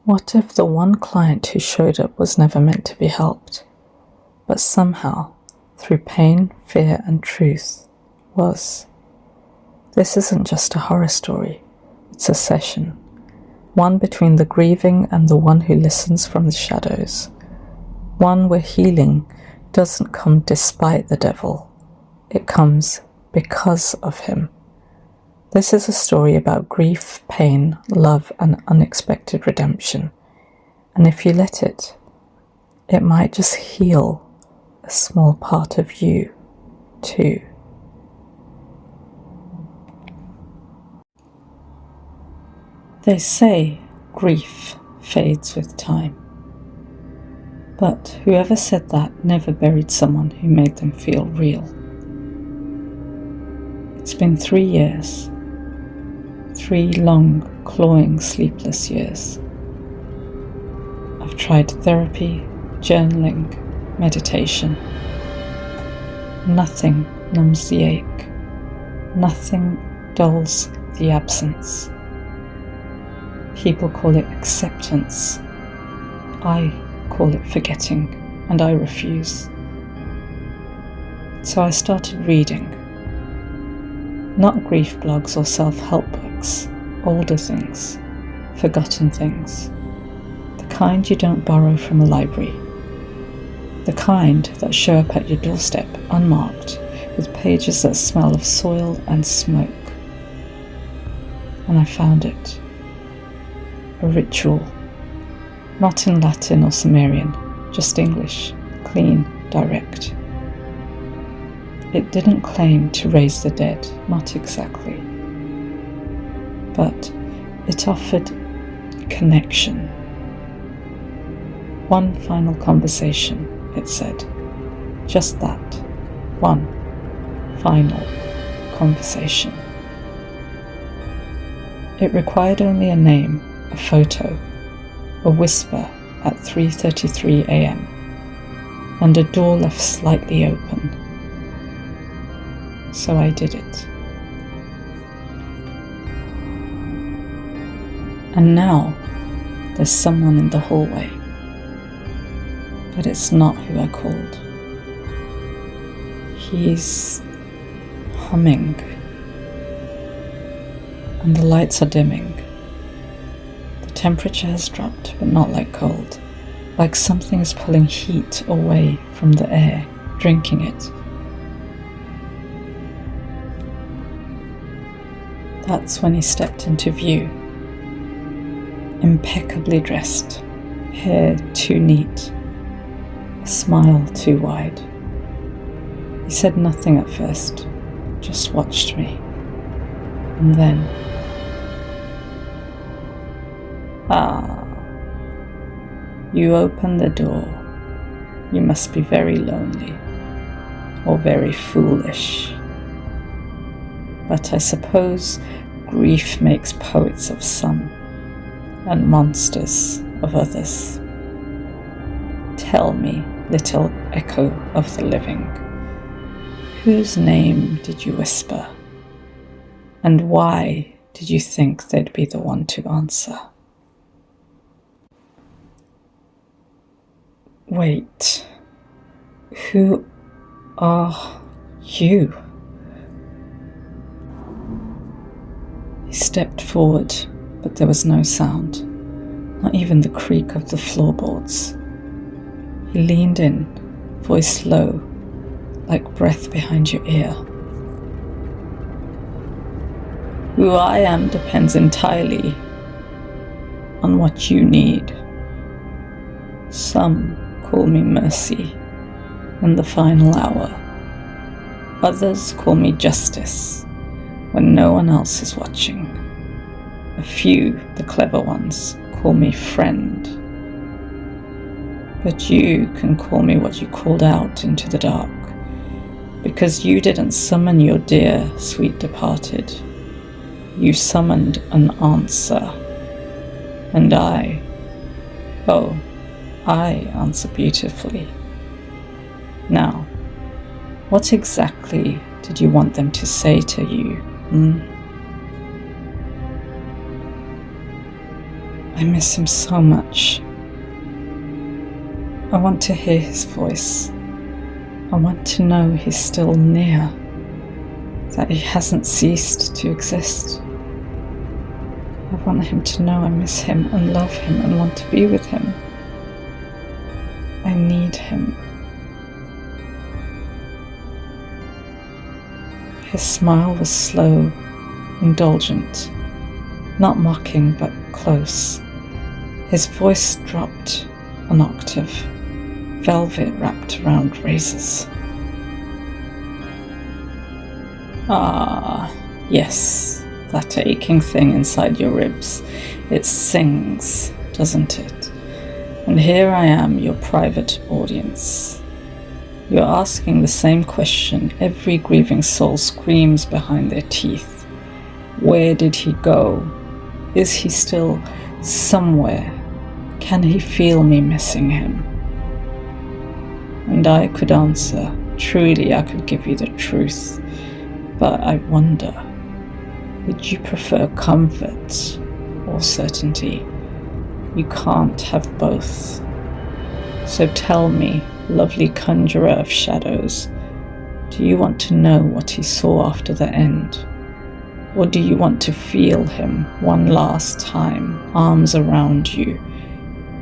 What if the one client who showed up was never meant to be helped, but somehow, through pain, fear, and truth, was? This isn't just a horror story, it's a session, one between the grieving and the one who listens from the shadows, one where healing doesn't come despite the devil, it comes because of him. This is a story about grief, pain, love, and unexpected redemption. And if you let it, it might just heal a small part of you, too. They say grief fades with time. But whoever said that never buried someone who made them feel real. It's been 3 years. 3 long, clawing, sleepless years. I've tried therapy, journaling, meditation. Nothing numbs the ache. Nothing dulls the absence. People call it acceptance. I call it forgetting, and I refuse. So I started reading. Not grief blogs or self-help books, older things, forgotten things. The kind you don't borrow from a library. The kind that show up at your doorstep unmarked, with pages that smell of soil and smoke. And I found it. A ritual. Not in Latin or Sumerian, just English, clean, direct. It didn't claim to raise the dead, not exactly. But it offered connection. One final conversation, it said. Just that. One final conversation. It required only a name, a photo, a whisper at 3:33 a.m. and a door left slightly open. So I did it. And now there's someone in the hallway. But it's not who I called. He's humming. And the lights are dimming. The temperature has dropped, but not like cold. Like something is pulling heat away from the air, drinking it. That's when he stepped into view. Impeccably dressed, hair too neat, a smile too wide. He said nothing at first, just watched me. And then, you open the door. You must be very lonely, or very foolish. But I suppose grief makes poets of some, and monsters of others. Tell me, little echo of the living, whose name did you whisper? And why did you think they'd be the one to answer? Wait, who are you? He stepped forward, but there was no sound, not even the creak of the floorboards. He leaned in, voice low, like breath behind your ear. Who I am depends entirely on what you need. Some call me mercy in the final hour. Others call me justice when no one else is watching. A few, the clever ones, call me friend. But you can call me what you called out into the dark, because you didn't summon your dear, sweet departed. You summoned an answer. And I answer beautifully. Now, what exactly did you want them to say to you? I miss him so much. I want to hear his voice. I want to know he's still near, that he hasn't ceased to exist. I want him to know I miss him and love him and want to be with him. I need him. His smile was slow, indulgent, not mocking but close. His voice dropped an octave, velvet wrapped around razors. Ah, yes, that aching thing inside your ribs. It sings, doesn't it? And here I am, your private audience. You're asking the same question every grieving soul screams behind their teeth. Where did he go? Is he still somewhere? Can he feel me missing him? And I could answer, truly I could give you the truth. But I wonder, would you prefer comfort or certainty? You can't have both. So tell me, lovely conjurer of shadows, do you want to know what he saw after the end? Or do you want to feel him one last time, arms around you,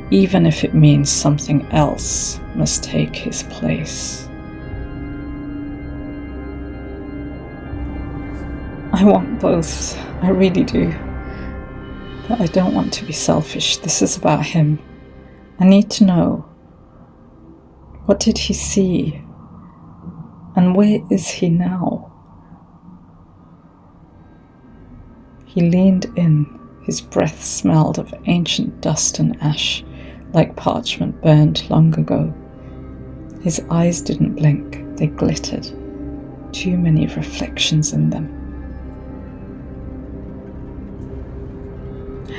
even if it means something else must take his place? I want both, I really do. But I don't want to be selfish. This is about him. I need to know, what did he see? And where is he now? He leaned in. His breath smelled of ancient dust and ash, like parchment burned long ago. His eyes didn't blink, they glittered. Too many reflections in them.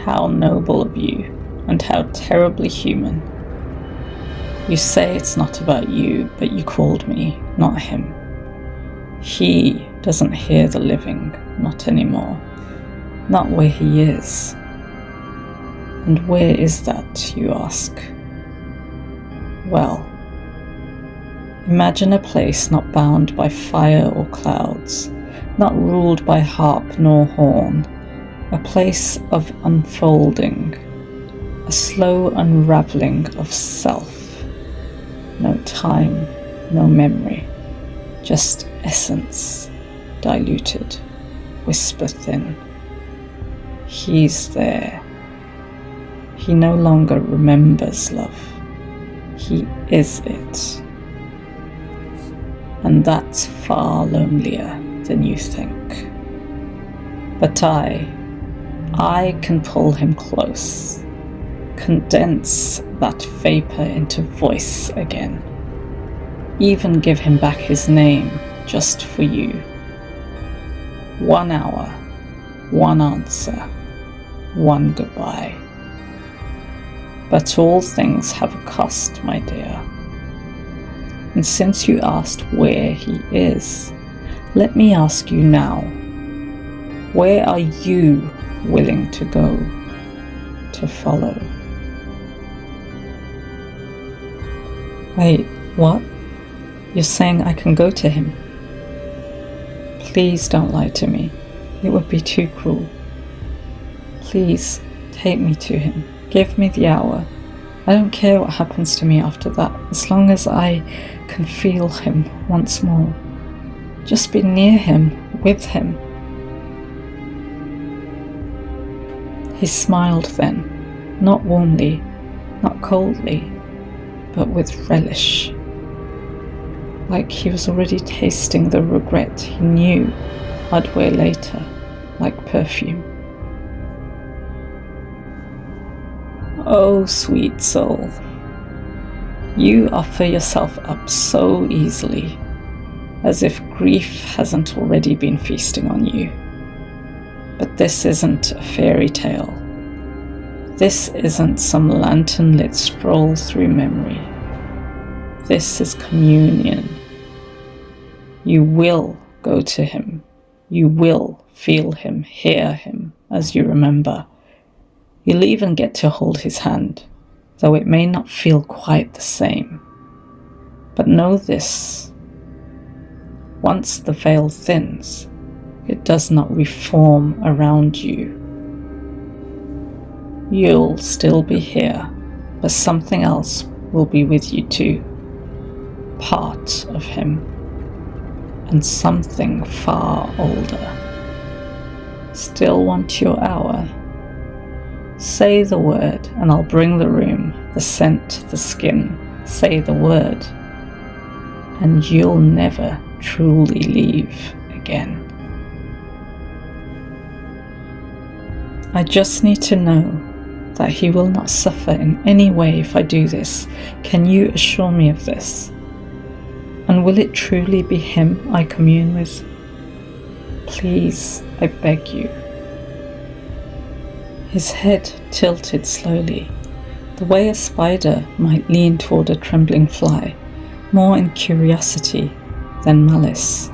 How noble of you, and how terribly human. You say it's not about you, but you called me, not him. He doesn't hear the living, not anymore. Not where he is. And where is that, you ask? Well, imagine a place not bound by fire or clouds, not ruled by harp nor horn, a place of unfolding, a slow unraveling of self. No time, no memory, just essence, diluted, whisper thin. He's there. He no longer remembers love. He is it. And that's far lonelier than you think. But I can pull him close, condense that vapor into voice again, even give him back his name just for you. 1 hour, one answer, one goodbye. But all things have a cost, my dear. And since you asked where he is, let me ask you now, where are you willing to go, to follow? Wait, what? You're saying I can go to him? Please don't lie to me. It would be too cruel. Please, take me to him. Give me the hour. I don't care what happens to me after that, as long as I can feel him once more. Just be near him, with him. He smiled then, not warmly, not coldly, but with relish. Like he was already tasting the regret he knew I'd wear later, like perfume. Oh, sweet soul, you offer yourself up so easily, as if grief hasn't already been feasting on you. But this isn't a fairy tale. This isn't some lantern-lit stroll through memory. This is communion. You will go to him. You will feel him, hear him, as you remember. You'll even get to hold his hand, though it may not feel quite the same. But know this: once the veil thins, it does not reform around you. You'll still be here, but something else will be with you too. Part of him, and something far older. Still want your hour? Say the word, and I'll bring the room, the scent, the skin. Say the word, and you'll never truly leave again. I just need to know that he will not suffer in any way if I do this. Can you assure me of this? And will it truly be him I commune with? Please, I beg you. His head tilted slowly, the way a spider might lean toward a trembling fly, more in curiosity than malice.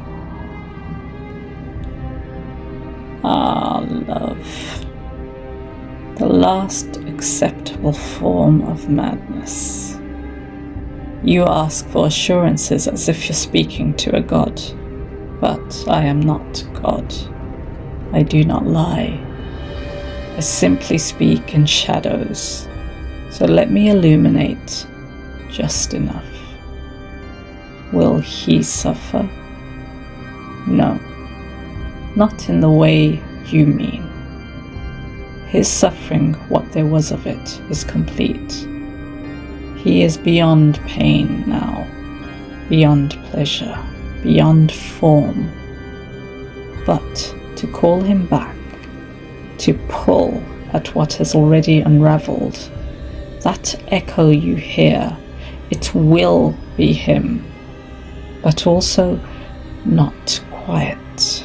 Ah, love, the last acceptable form of madness. You ask for assurances as if you're speaking to a god, but I am not God. I do not lie. I simply speak in shadows, so let me illuminate just enough. Will he suffer? No, not in the way you mean. His suffering, what there was of it, is complete. He is beyond pain now, beyond pleasure, beyond form. But to call him back, to pull at what has already unraveled, that echo you hear, it will be him, but also not quiet.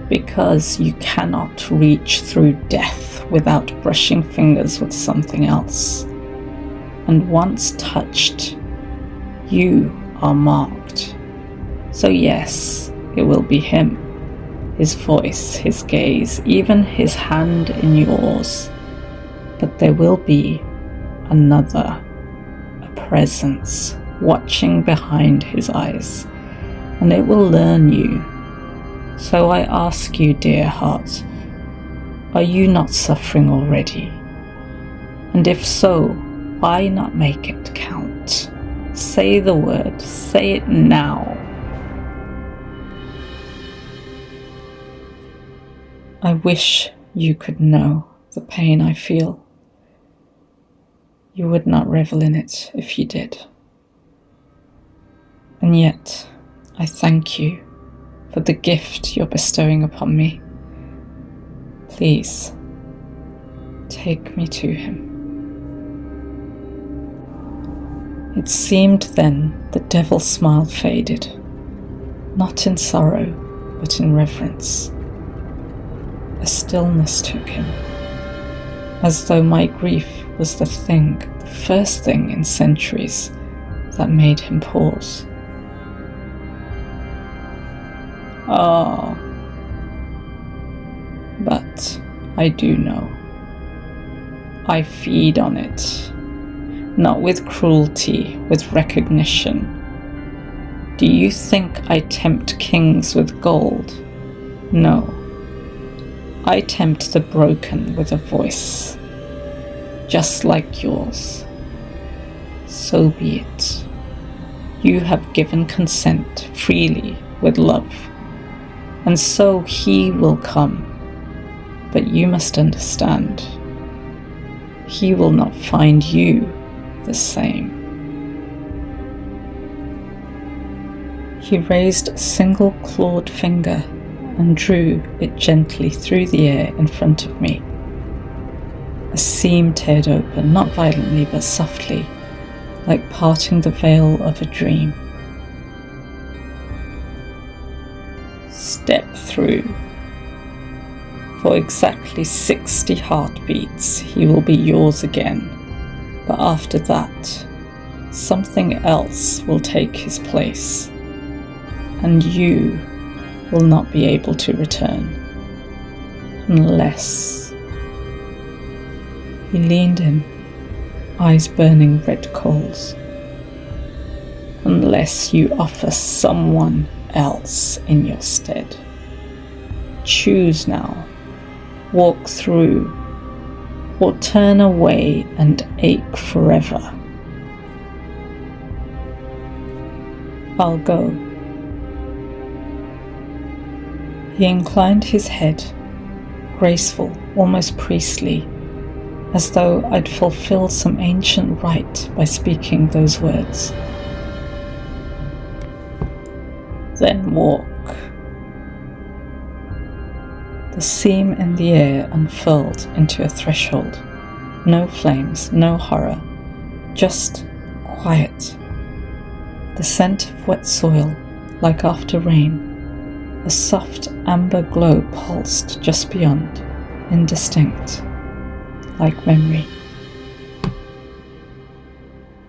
Because you cannot reach through death without brushing fingers with something else. And once touched, you are marked. So yes, it will be him. His voice, his gaze, even his hand in yours. But there will be another, a presence watching behind his eyes, and it will learn you. So I ask you, dear heart, are you not suffering already? And if so, why not make it count? Say the word, say it now. I wish you could know the pain I feel. You would not revel in it if you did. And yet, I thank you for the gift you're bestowing upon me. Please, take me to him. It seemed then the devil's smile faded, not in sorrow, but in reverence. A stillness took him, as though my grief was the first thing in centuries that made him pause. Ah, but I do know. I feed on it, not with cruelty, with recognition. Do you think I tempt kings with gold? No. I tempt the broken with a voice, just like yours. So be it. You have given consent freely with love. And so he will come, but you must understand, he will not find you the same. He raised a single clawed finger and drew it gently through the air in front of me. A seam teared open, not violently but softly, like parting the veil of a dream. Step through. For exactly 60 heartbeats, he will be yours again. But after that, something else will take his place, and you will not be able to return. Unless... He leaned in, eyes burning red coals. Unless you offer someone else in your stead. Choose now. Walk through, or turn away and ache forever. I'll go. He inclined his head, graceful, almost priestly, as though I'd fulfilled some ancient rite by speaking those words. Then walk. The seam in the air unfurled into a threshold. No flames, no horror, just quiet. The scent of wet soil, like after rain. A soft amber glow pulsed just beyond, indistinct, like memory.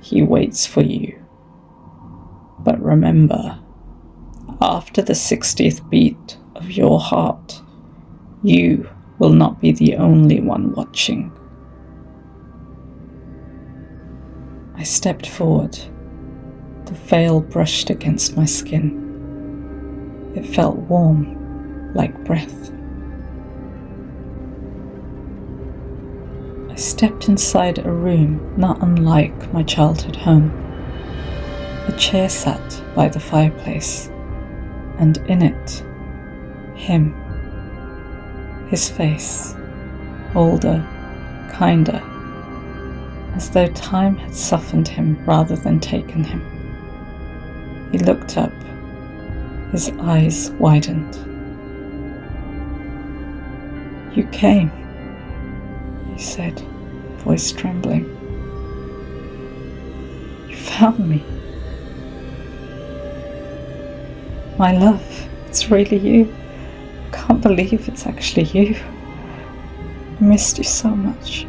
He waits for you. But remember, after the 60th beat of your heart, you will not be the only one watching. I stepped forward. The veil brushed against my skin. It felt warm, like breath. I stepped inside a room not unlike my childhood home. A chair sat by the fireplace, and in it, him. His face, older, kinder, as though time had softened him rather than taken him. He looked up, his eyes widened. You came, he said, voice trembling. You found me. My love, it's really you. I can't believe it's actually you. I missed you so much.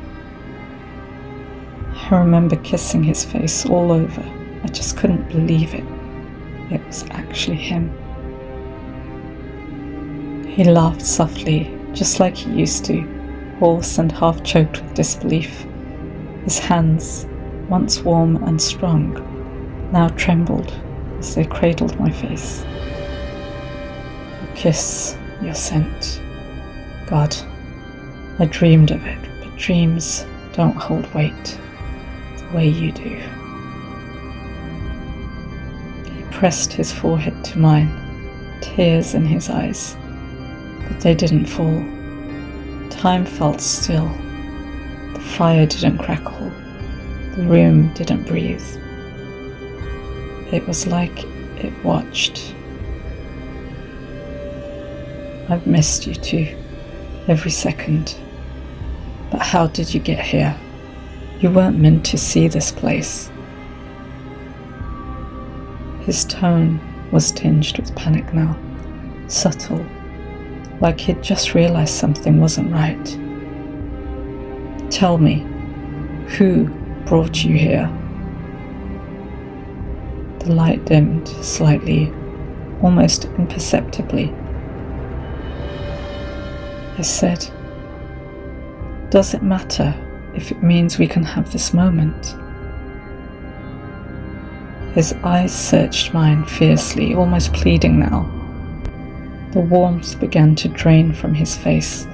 I remember kissing his face all over. I just couldn't believe it. It was actually him. He laughed softly, just like he used to, hoarse and half-choked with disbelief. His hands, once warm and strong, now trembled as they cradled my face. Your kiss, your scent. God, I dreamed of it, but dreams don't hold weight the way you do. He pressed his forehead to mine, tears in his eyes, but they didn't fall. Time felt still. The fire didn't crackle. The room didn't breathe. It was like it watched. I've missed you too, every second. But how did you get here? You weren't meant to see this place. His tone was tinged with panic now, subtle, like he'd just realized something wasn't right. Tell me, who brought you here? The light dimmed slightly, almost imperceptibly. I said, does it matter if it means we can have this moment? His eyes searched mine fiercely, almost pleading now. The warmth began to drain from his face,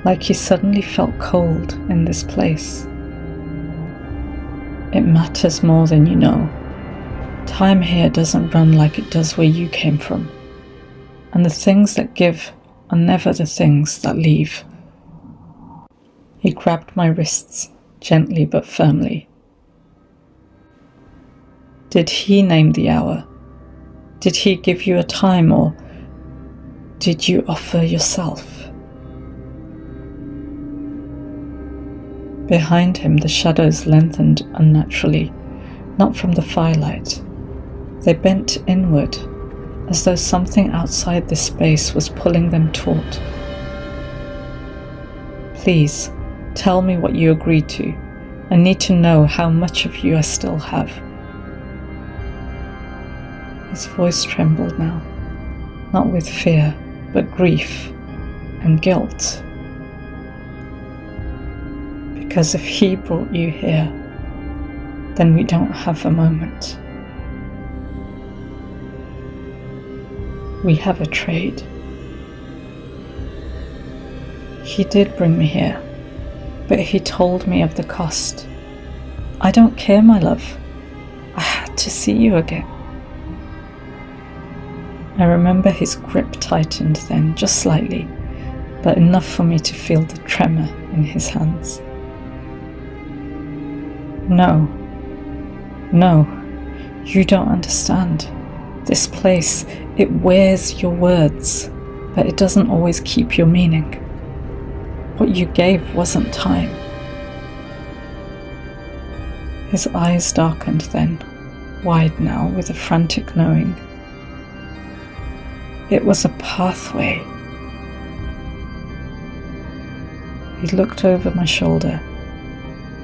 like he suddenly felt cold in this place. It matters more than you know. Time here doesn't run like it does where you came from, and the things that give are never the things that leave. He grabbed my wrists, gently but firmly. Did he name the hour? Did he give you a time, or did you offer yourself? Behind him, the shadows lengthened unnaturally, not from the firelight. They bent inward, as though something outside this space was pulling them taut. Please, tell me what you agreed to. I need to know how much of you I still have. His voice trembled now, not with fear, but grief and guilt. Because if he brought you here, then we don't have a moment. We have a trade. He did bring me here, but he told me of the cost. I don't care, my love. I had to see you again. I remember his grip tightened then, just slightly, but enough for me to feel the tremor in his hands. No, you don't understand. This place, it wears your words, but it doesn't always keep your meaning. What you gave wasn't time. His eyes darkened then, wide now with a frantic knowing. It was a pathway. He looked over my shoulder,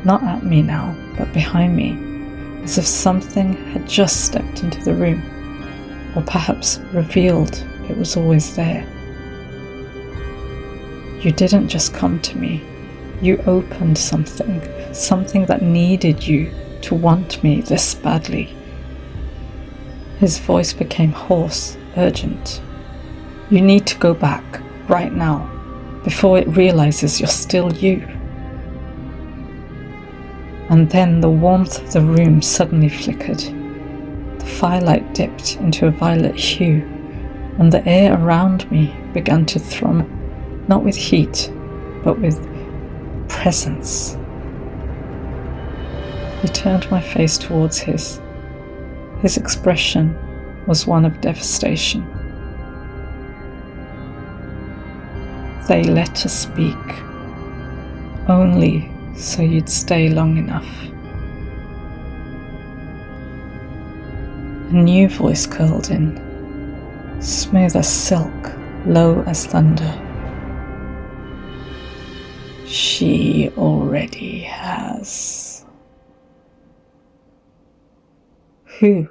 not at me now, but behind me, as if something had just stepped into the room, or perhaps revealed it was always there. You didn't just come to me. You opened something that needed you to want me this badly. His voice became hoarse, urgent. You need to go back, right now, before it realizes you're still you. And then the warmth of the room suddenly flickered. The firelight dipped into a violet hue, and the air around me began to thrum, not with heat, but with presence. He turned my face towards his. His expression was one of devastation. They let us speak, only so you'd stay long enough. A new voice curled in, smooth as silk, low as thunder. She already has. Who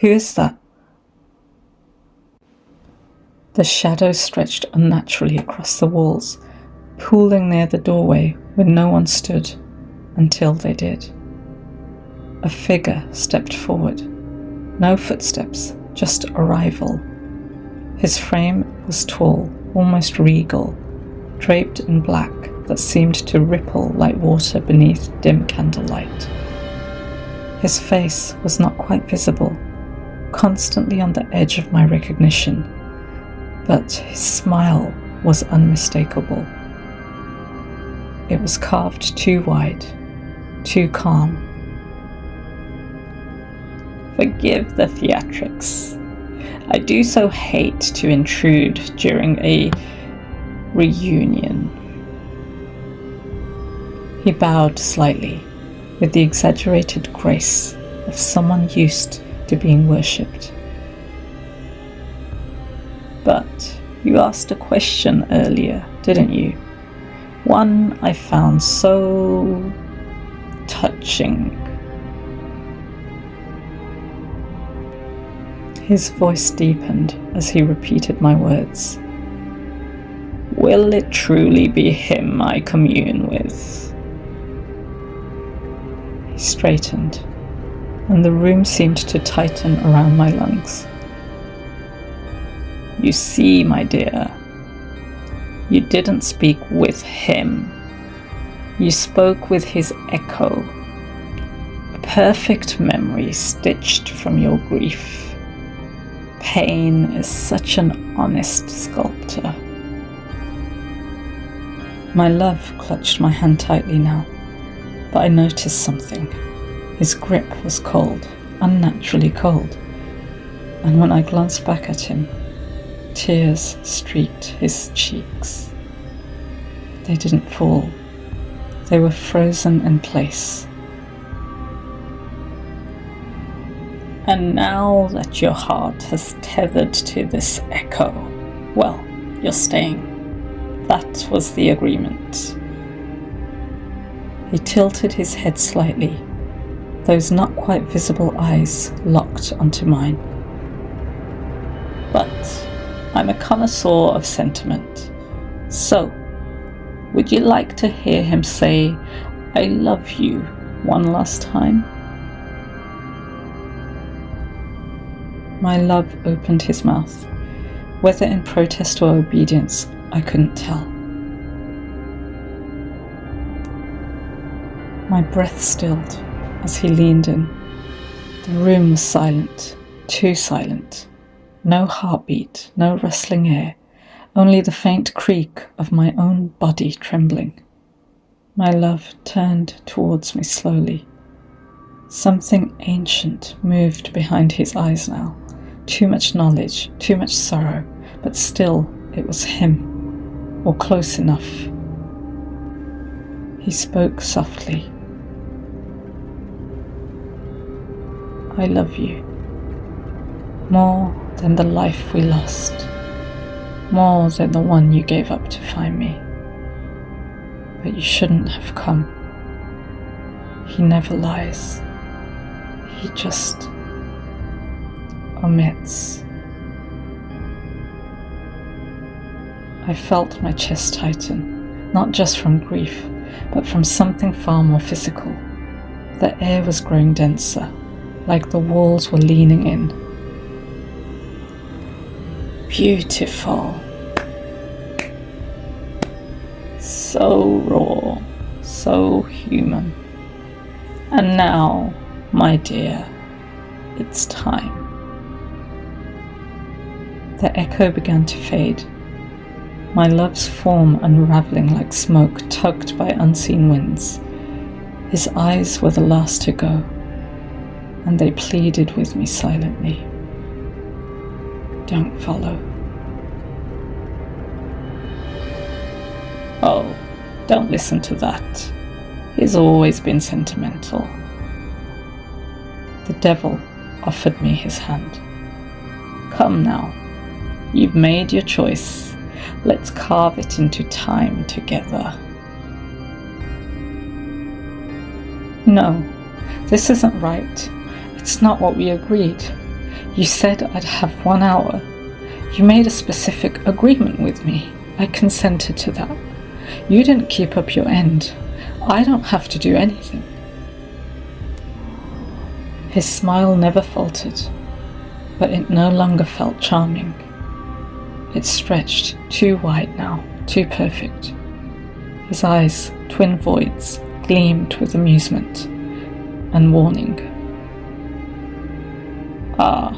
is that? The shadows stretched unnaturally across the walls, pooling near the doorway where no one stood, until they did. A figure stepped forward. No footsteps, just arrival. His frame was tall, almost regal, draped in black that seemed to ripple like water beneath dim candlelight. His face was not quite visible, constantly on the edge of my recognition, but his smile was unmistakable. It was carved too wide, too calm. Forgive the theatrics. I do so hate to intrude during a reunion. He bowed slightly, with the exaggerated grace of someone used to being worshipped. But you asked a question earlier, didn't you? One I found so touching. His voice deepened as he repeated my words. Will it truly be him I commune with? He straightened, and the room seemed to tighten around my lungs. You see, my dear, you didn't speak with him. You spoke with his echo, a perfect memory stitched from your grief. Pain is such an honest sculptor. My love clutched my hand tightly now, but I noticed something. His grip was cold, unnaturally cold, and when I glanced back at him, tears streaked his cheeks. They didn't fall. They were frozen in place. And now that your heart has tethered to this echo, well, you're staying. That was the agreement. He tilted his head slightly. Those not quite visible eyes locked onto mine. But I'm a connoisseur of sentiment. So, would you like to hear him say, I love you one last time. My love opened his mouth. Whether in protest or obedience, I couldn't tell. My breath stilled as he leaned in. The room was silent, too silent. No heartbeat, no rustling air, only the faint creak of my own body trembling. My love turned towards me slowly. Something ancient moved behind his eyes now. Too much knowledge, too much sorrow, but still it was him, or close enough. He spoke softly. I love you. More than the life we lost. More than the one you gave up to find me. But you shouldn't have come. He never lies. He just omits. I felt my chest tighten, not just from grief, but from something far more physical. The air was growing denser, like the walls were leaning in. Beautiful. So raw, so human. And now, my dear, it's time. The echo began to fade. My love's form unraveling like smoke tugged by unseen winds. His eyes were the last to go, and they pleaded with me silently. Don't follow. Oh, don't listen to that. He's always been sentimental. The devil offered me his hand. Come now, you've made your choice. Let's carve it into time together. No, this isn't right. It's not what we agreed. You said I'd have 1 hour. You made a specific agreement with me. I consented to that. You didn't keep up your end. I don't have to do anything. His smile never faltered, but it no longer felt charming. It stretched too wide now, too perfect. His eyes, twin voids, gleamed with amusement and warning. Ah,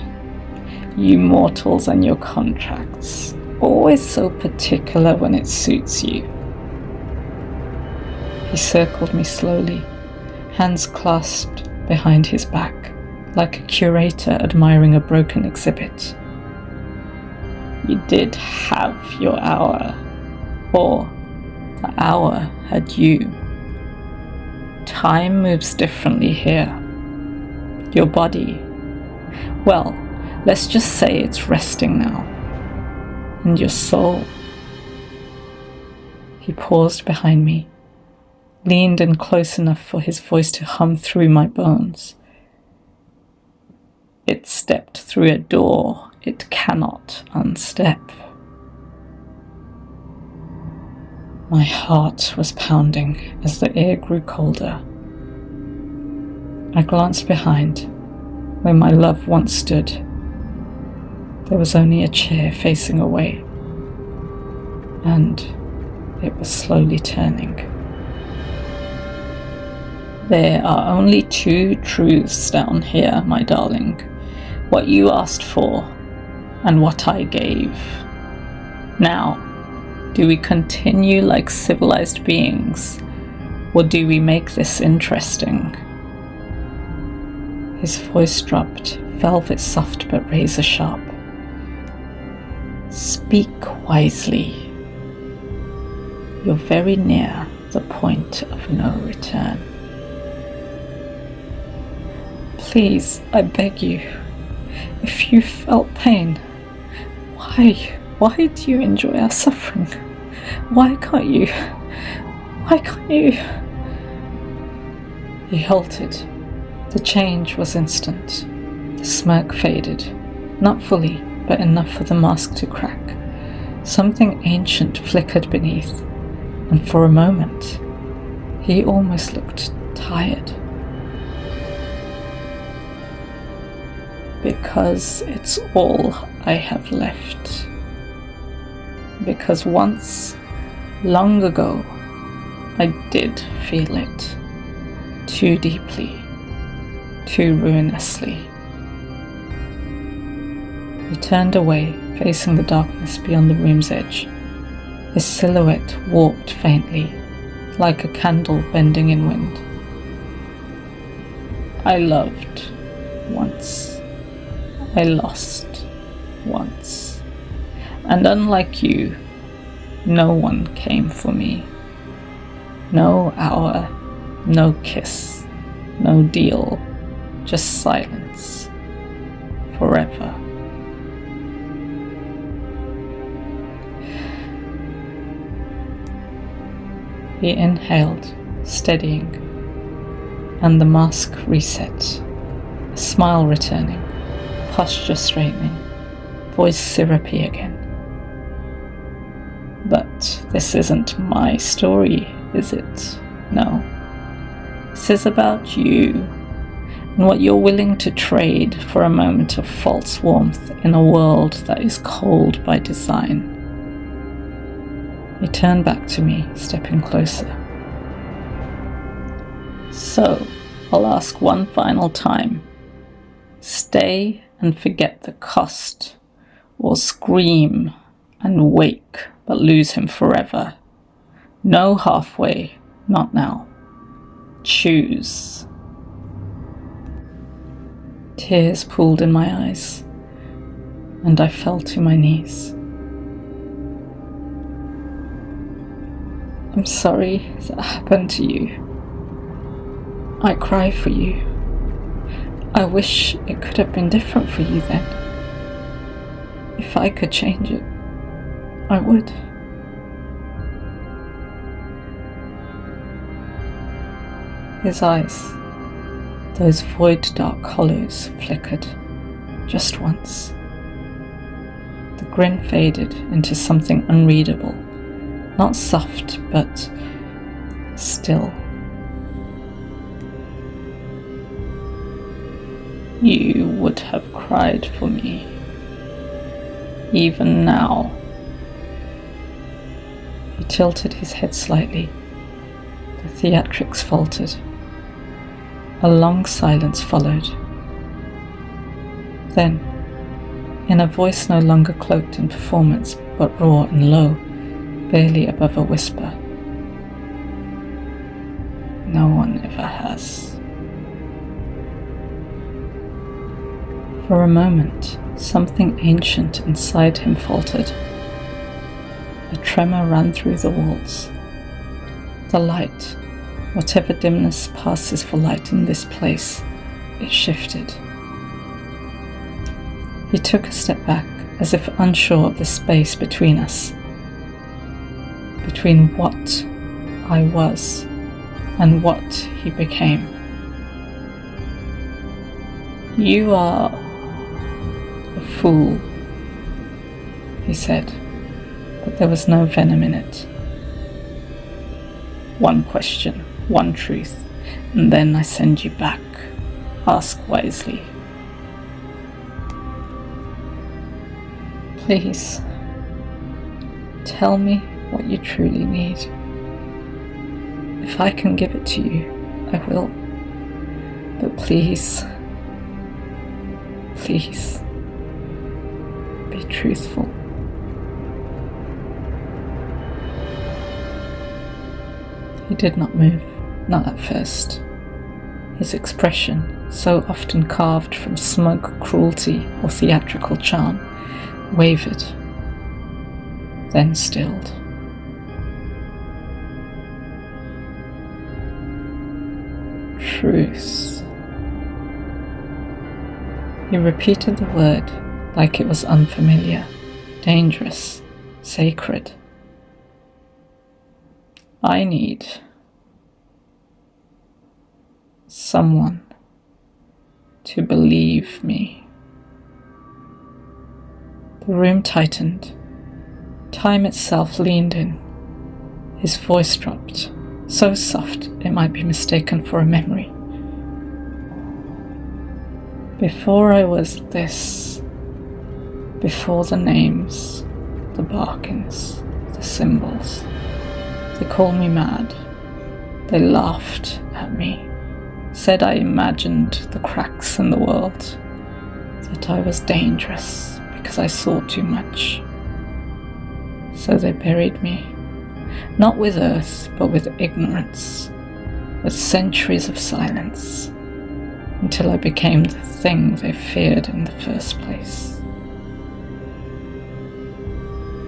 you mortals and your contracts, always so particular when it suits you. He circled me slowly, hands clasped behind his back, like a curator admiring a broken exhibit. You did have your hour, or the hour had you. Time moves differently here. Your body, well, let's just say it's resting now. And your soul. He paused behind me, leaned in close enough for his voice to hum through my bones. It stepped through a door it cannot unstep. My heart was pounding as the air grew colder. I glanced behind, where my love once stood. There was only a chair facing away, and it was slowly turning. There are only 2 truths down here, my darling. What you asked for, and what I gave. Now, do we continue like civilized beings, or do we make this interesting? His voice dropped, velvet soft but razor sharp. Speak wisely. You're very near the point of no return. Please, I beg you, if you felt pain, why do you enjoy our suffering? Why can't you? He halted. The change was instant. The smirk faded, not fully, but enough for the mask to crack. Something ancient flickered beneath, and for a moment, He almost looked tired. Because it's all I have left. Because once, long ago, I did feel it. Too deeply. Too ruinously. He turned away, facing the darkness beyond the room's edge. His silhouette warped faintly, like a candle bending in wind. I loved once. I lost once. And unlike you, no one came for me. No hour, no kiss, no deal, just silence. Forever. He inhaled, steadying, and the mask reset, a smile returning, posture straightening, voice syrupy again. But this isn't my story, is it? No. This is about you, and what you're willing to trade for a moment of false warmth in a world that is cold by design. He turned back to me, stepping closer. So, I'll ask one final time. Stay and forget the cost, or scream and wake but lose him forever. No halfway, not now. Choose. Tears pooled in my eyes, and I fell to my knees. I'm sorry that happened to you. I cry for you. I wish it could have been different for you then. If I could change it, I would. His eyes, those void dark hollows, flickered, just once. The grin faded into something unreadable. Not soft, but still. You would have cried for me, even now. He tilted his head slightly. The theatrics faltered. A long silence followed. Then, in a voice no longer cloaked in performance, but raw and low, barely above a whisper. No one ever has. For a moment, something ancient inside him faltered. A tremor ran through the walls. The light, whatever dimness passes for light in this place, it shifted. He took a step back, as if unsure of the space between us. Between what I was and what he became. You are a fool, he said, but there was no venom in it. One question, one truth, and then I send you back. Ask wisely. Please, tell me what you truly need. If I can give it to you, I will. But please, please, be truthful. He did not move, not at first. His expression, so often carved from smug cruelty or theatrical charm, wavered, then stilled. Truth. He repeated the word like it was unfamiliar, dangerous, sacred. I need someone to believe me. The room tightened. Time itself leaned in. His voice dropped, so soft it might be mistaken for a memory. Before I was this, before the names, the bargains, the symbols, they called me mad. They laughed at me, said I imagined the cracks in the world, that I was dangerous because I saw too much. So they buried me, not with earth, but with ignorance, with centuries of silence, until I became the thing they feared in the first place.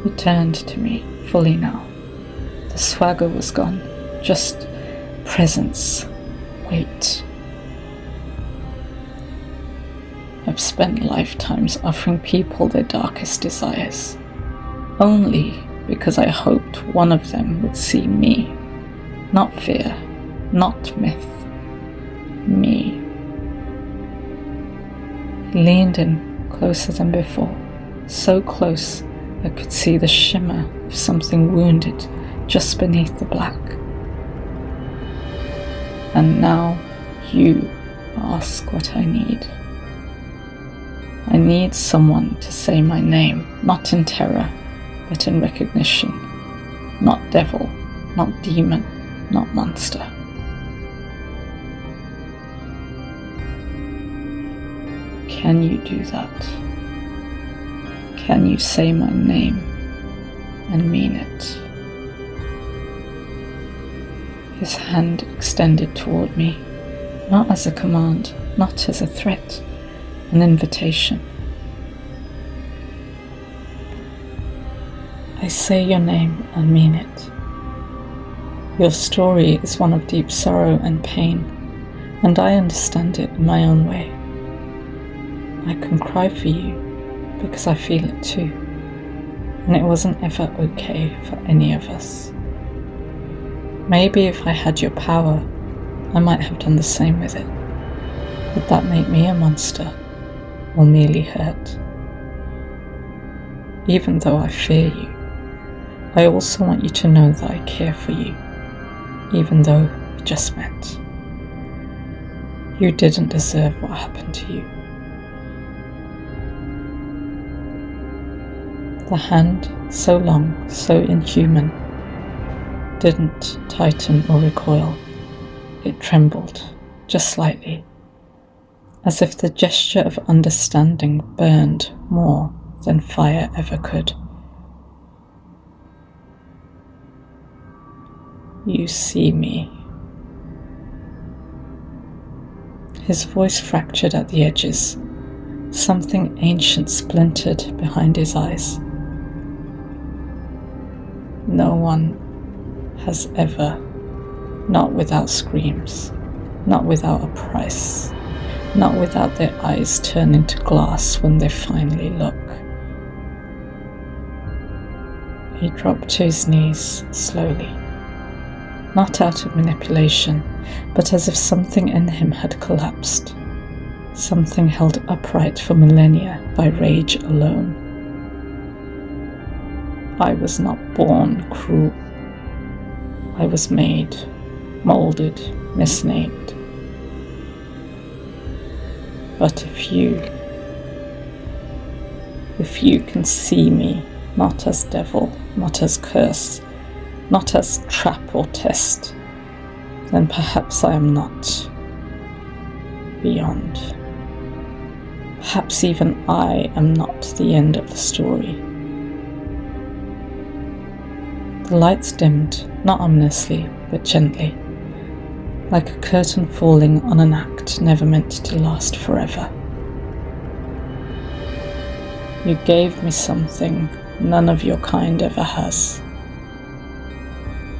He turned to me fully now. The swagger was gone, just presence, weight. I've spent lifetimes offering people their darkest desires, only because I hoped one of them would see me, not fear, not myth, me. He leaned in closer than before, so close I could see the shimmer of something wounded just beneath the black. And now you ask what I need. I need someone to say my name, not in terror, but in recognition. Not devil, not demon, not monster. Can you do that? Can you say my name and mean it? His hand extended toward me, not as a command, not as a threat, an invitation. I say your name and mean it. Your story is one of deep sorrow and pain, and I understand it in my own way. I can cry for you because I feel it too, and it wasn't ever okay for any of us. Maybe if I had your power, I might have done the same with it. Would that make me a monster, or merely hurt? Even though I fear you, I also want you to know that I care for you, even though we just met. You didn't deserve what happened to you. The hand, so long, so inhuman, didn't tighten or recoil. It trembled, just slightly, as if the gesture of understanding burned more than fire ever could. You see me. His voice fractured at the edges. Something ancient splintered behind his eyes. No one has ever, not without screams, not without a price, not without their eyes turn into glass when they finally look. He dropped to his knees slowly, not out of manipulation, but as if something in him had collapsed, something held upright for millennia by rage alone. I was not born cruel. I was made, molded, misnamed. But if you can see me, not as devil, not as curse, not as trap or test, then perhaps I am not beyond. Perhaps even I am not the end of the story. The lights dimmed, not ominously, but gently, like a curtain falling on an act never meant to last forever. You gave me something none of your kind ever has.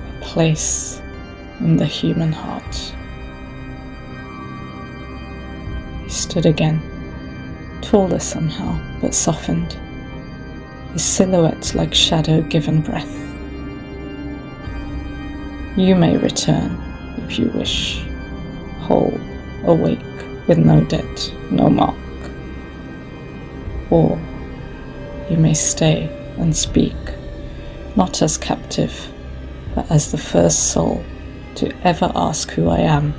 A place in the human heart. He stood again, taller somehow, but softened, his silhouette like shadow given breath. You may return, if you wish, whole, awake, with no debt, no mark. Or you may stay and speak, not as captive, but as the first soul to ever ask who I am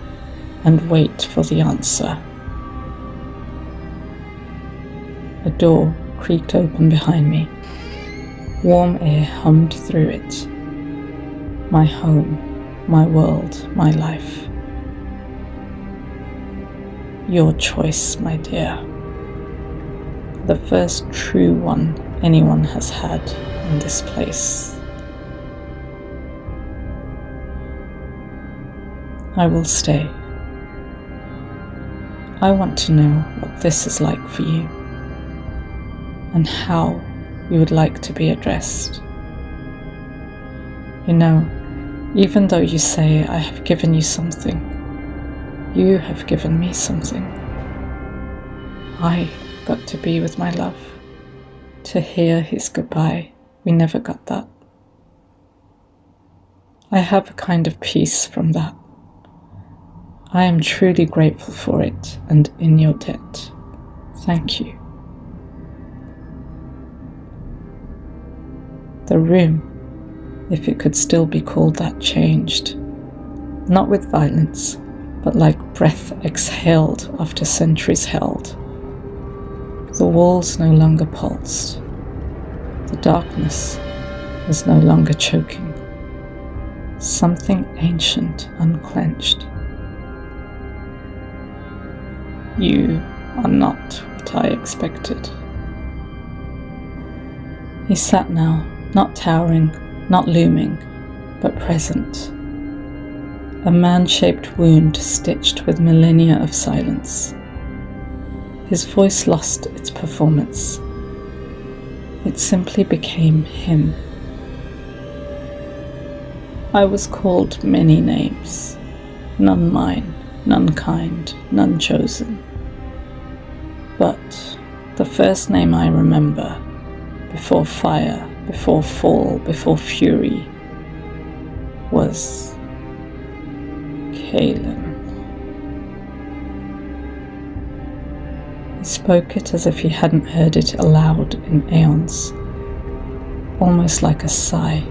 and wait for the answer. A door creaked open behind me. Warm air hummed through it. My home, my world, my life. Your choice, my dear. The first true one anyone has had in this place. I will stay. I want to know what this is like for you, and how you would like to be addressed. You know, even though you say I have given you something, you have given me something. I got to be with my love, to hear his goodbye. We never got that. I have a kind of peace from that. I am truly grateful for it and in your debt. Thank you. The room, if it could still be called that, changed. Not with violence, but like breath exhaled after centuries held. The walls no longer pulsed. The darkness was no longer choking. Something ancient unclenched. You are not what I expected. He sat now, not towering, not looming, but present. A man-shaped wound stitched with millennia of silence. His voice lost its performance. It simply became him. I was called many names, none mine, none kind, none chosen. But the first name I remember, before fire, before fall, before fury, was Kaelin. He spoke it as if he hadn't heard it aloud in aeons, almost like a sigh.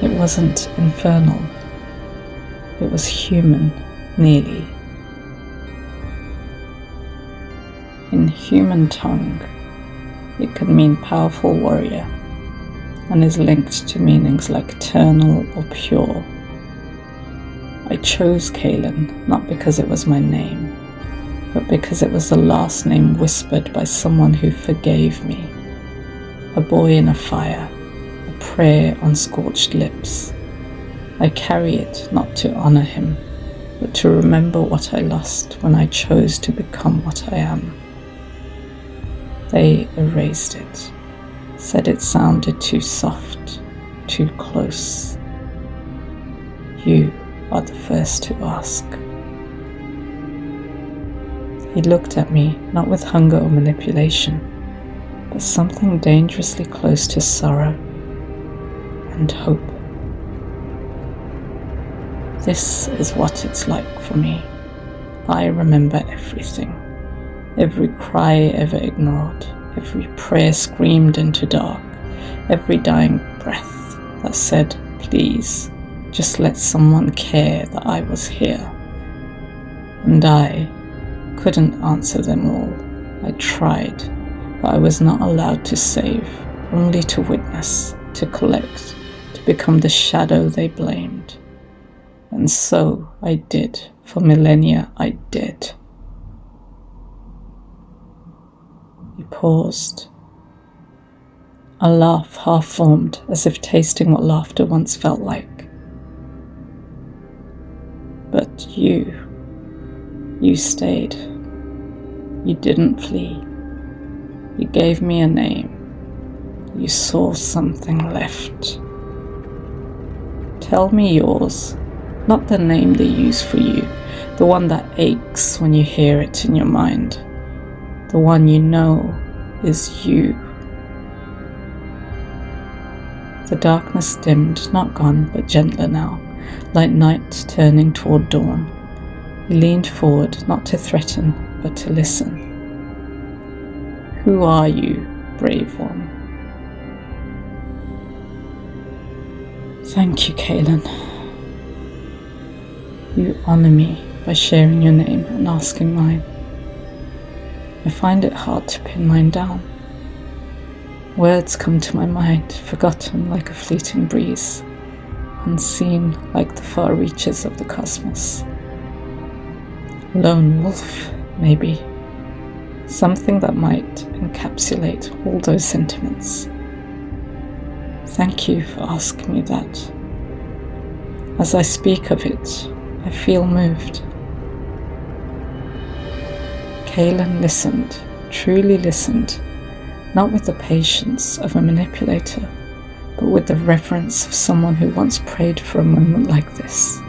It wasn't infernal. It was human, nearly. In human tongue, it could mean powerful warrior, and is linked to meanings like eternal or pure. I chose Kaelin not because it was my name, but because it was the last name whispered by someone who forgave me. A boy in a fire, a prayer on scorched lips. I carry it not to honor him, but to remember what I lost when I chose to become what I am. They erased it, said it sounded too soft, too close. You are the first to ask. He looked at me, not with hunger or manipulation, but something dangerously close to sorrow and hope. This is what it's like for me. I remember everything. Every cry ever ignored, every prayer screamed into dark, every dying breath that said, please, just let someone care that I was here. And I couldn't answer them all. I tried, but I was not allowed to save, only to witness, to collect, to become the shadow they blamed. And so I did, for millennia I did. He paused. A laugh half formed, as if tasting what laughter once felt like. But you stayed. You didn't flee. You gave me a name. You saw something left. Tell me yours, not the name they use for you, the one that aches when you hear it in your mind. The one you know is you. The darkness dimmed, not gone, but gentler now, like night turning toward dawn. He leaned forward, not to threaten, but to listen. Who are you, brave one? Thank you, Kaelin. You honor me by sharing your name and asking mine. I find it hard to pin mine down. Words come to my mind, forgotten like a fleeting breeze, unseen like the far reaches of the cosmos. Lone wolf, maybe. Something that might encapsulate all those sentiments. Thank you for asking me that. As I speak of it, I feel moved. Kaelin listened, truly listened, not with the patience of a manipulator, but with the reverence of someone who once prayed for a moment like this.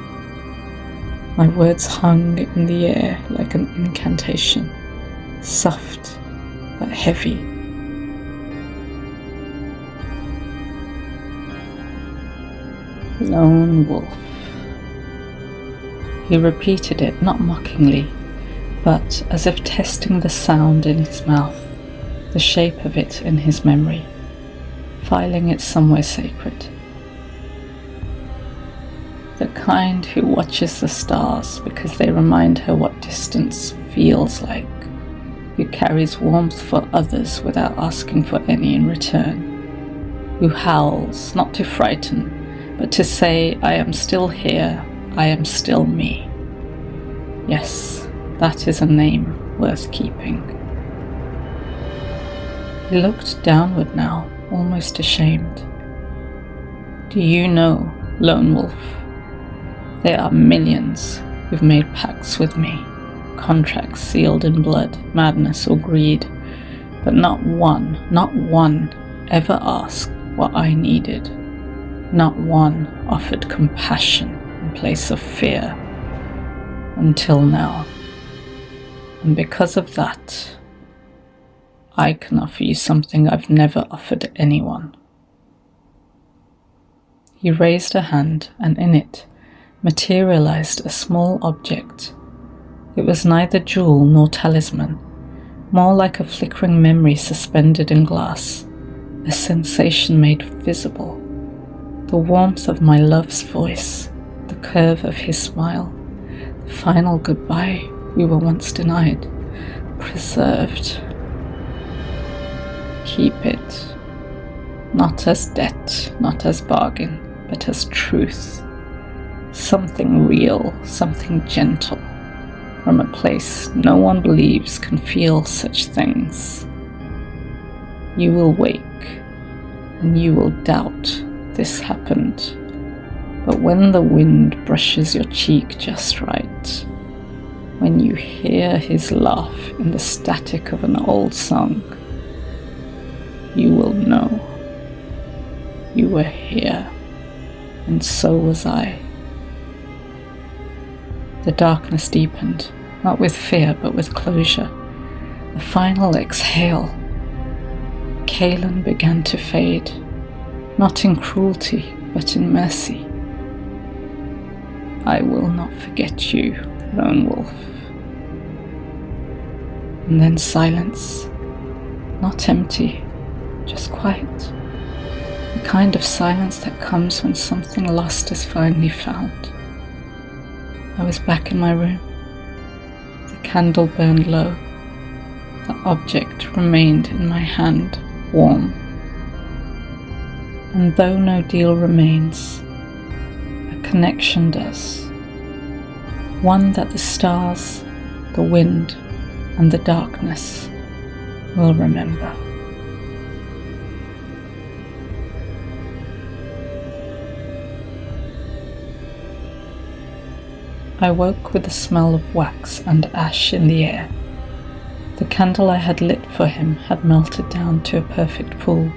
My words hung in the air like an incantation, soft but heavy. Lone wolf. He repeated it not mockingly, but as if testing the sound in his mouth, the shape of it in his memory, filing it somewhere sacred. The kind who watches the stars because they remind her what distance feels like, who carries warmth for others without asking for any in return, who howls not to frighten, but to say, I am still here, I am still me. Yes, that is a name worth keeping. He looked downward now, almost ashamed. Do you know, Lone Wolf? There are millions who've made pacts with me, contracts sealed in blood, madness or greed, but not one ever asked what I needed. Not one offered compassion in place of fear, until now. And because of that, I can offer you something I've never offered anyone. He raised a hand, and in it materialized a small object. It was neither jewel nor talisman, more like a flickering memory suspended in glass, a sensation made visible. The warmth of my love's voice, the curve of his smile, the final goodbye we were once denied, preserved. Keep it, not as debt, not as bargain, but as truth. Something real, something gentle, from a place no one believes can feel such things. You will wake, and you will doubt this happened, but when the wind brushes your cheek just right, when you hear his laugh in the static of an old song, you will know. You were here, and so was I. The darkness deepened, not with fear but with closure. The final exhale. Kaelin began to fade, not in cruelty but in mercy. I will not forget you, Lone Wolf. And then silence, not empty, just quiet. The kind of silence that comes when something lost is finally found. I was back in my room. The candle burned low. The object remained in my hand, warm. And though no deal remains, a connection does. One that the stars, the wind, and the darkness will remember. I woke with the smell of wax and ash in the air. The candle I had lit for him had melted down to a perfect pool,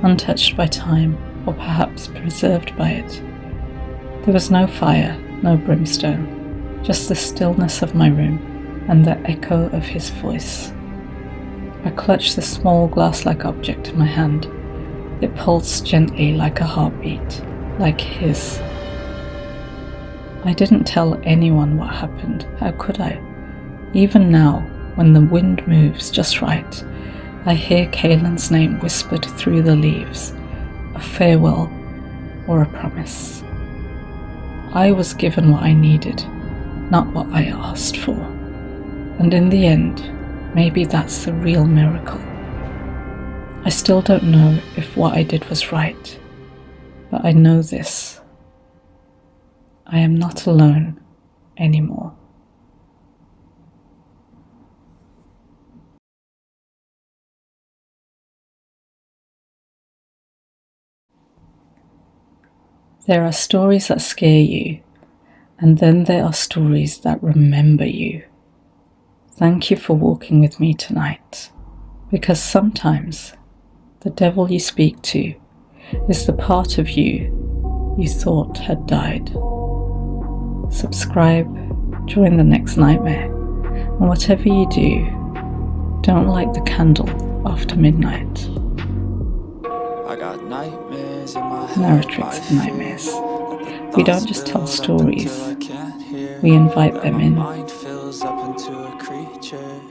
untouched by time, or perhaps preserved by it. There was no fire, no brimstone, just the stillness of my room and the echo of his voice. I clutched the small glass-like object in my hand. It pulsed gently like a heartbeat, like his. I didn't tell anyone what happened. How could I? Even now, when the wind moves just right, I hear Kaelin's name whispered through the leaves, a farewell or a promise. I was given what I needed, not what I asked for. And in the end, maybe that's the real miracle. I still don't know if what I did was right, but I know this. I am not alone anymore. There are stories that scare you, and then there are stories that remember you. Thank you for walking with me tonight, because sometimes the devil you speak to is the part of you you thought had died. Subscribe, join the next nightmare, and whatever you do, don't light the candle after midnight. I got nightmares in my head. Narratrix Nightmares. We don't just tell stories, we invite them in. My mind fills up into a creature,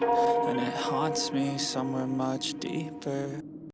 and it haunts me somewhere much deeper.